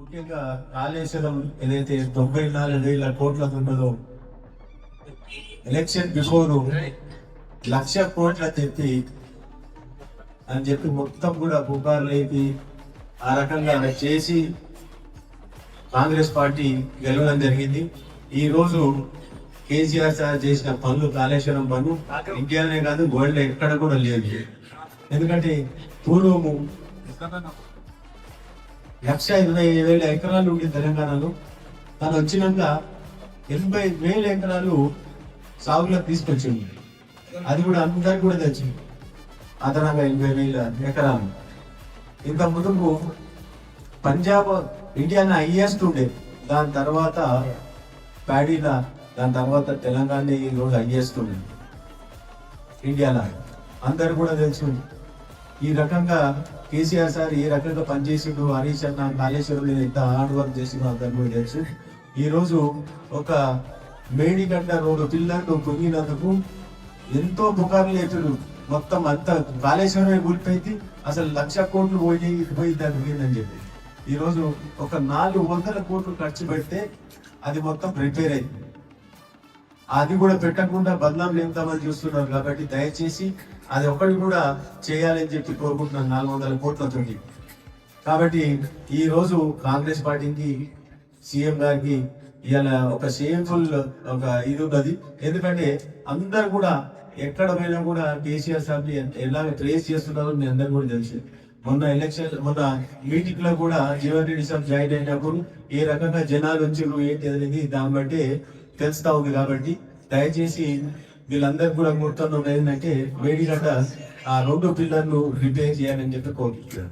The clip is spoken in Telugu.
ముఖ్యంగా కాళేశ్వరం ఏదైతే 94,000 కోట్లకు ఉన్నదో ఎలక్షన్ బిఫోర్ 1,00,000 కోట్ల తెప్పి అని చెప్పి మొత్తం కూడా పుకార్లు అయిపోయి ఆ రకంగా చేసి కాంగ్రెస్ పార్టీ గెలవడం జరిగింది. ఈ రోజు కేసీఆర్ సార్ చేసిన పనులు, కాళేశ్వరం పనులు ఇండియానే కాదు వరల్డ్ ఎక్కడ కూడా లేదు. ఎందుకంటే పూర్వము 1,25,000 ఎకరాలు ఉండే తెలంగాణలో తను వచ్చినాక 80,000 ఎకరాలు సాగులోకి తీసుకొచ్చింది. అది కూడా అందరికి కూడా తెచ్చింది. అదనంగా 80,000 ఎకరాలు. ఇంత ముందుకు పంజాబ్ ఇండియాలో హైయెస్ట్ ఉండే, దాని తర్వాత ప్యాడీలా, దాని తర్వాత తెలంగాణ ఈ రోజు హైయెస్ట్ ఉండేది ఇండియాలో. అందరు కూడా తెలుసు. ఈ రకంగా కేసీఆర్ సార్ ఏ రకంగా పనిచేసిండు, హరీష్ అన్న కాళేశ్వరం మీద ఎంత హార్డ్ వర్క్ చేసిండు అందరు కూడా తెలుసు. ఈ రోజు ఒక మేడిగడ్డ రోడ్డు పిల్లలు పొంగినందుకు ఎంతో పుకార్లు ఎత్తుడు. మొత్తం అంతా కాళేశ్వరమే కూలిపోయింది. అసలు 1,00,000 కోట్లు పోయి దాన్ని పోయిందని చెప్పి ఈ రోజు ఒక 400 కోట్లు ఖర్చు పెడితే అది మొత్తం రిపేర్ అయింది. అది కూడా పెట్టకుండా బదనాం లేపుతామని చూస్తున్నారు. కాబట్టి దయచేసి అది ఒకటి కూడా చేయాలని చెప్పి కోరుకుంటున్నాను 400 కోట్లతోటి. కాబట్టి ఈ రోజు కాంగ్రెస్ పార్టీకి, సీఎం గారికి ఇవాళ ఒక షేమ్ఫుల్ ఒక ఇది ఉన్నది. ఎందుకంటే అందరు కూడా ఎక్కడ పోయినా కూడా కేసీఆర్ సార్ ఎలా ట్రేస్ చేస్తున్నారో మీ అందరు కూడా తెలుసు. మొన్న మీటింగ్ లో కూడా జీవన్ రెడ్డి సార్ జాయిన్ అయినప్పుడు ఏ రకంగా జనాలు వచ్చిండ్రు ఏంటి అనేది దాన్ని బట్టి తెలుస్తా ఉంది. కాబట్టి దయచేసి వీళ్ళందరూ కూడా గుర్తున్నది ఏంటంటే వేడిగడ్డ ఆ 2 పిల్లర్లు రిపేర్ చేయాలని చెప్పి కోరుకుంటున్నాను.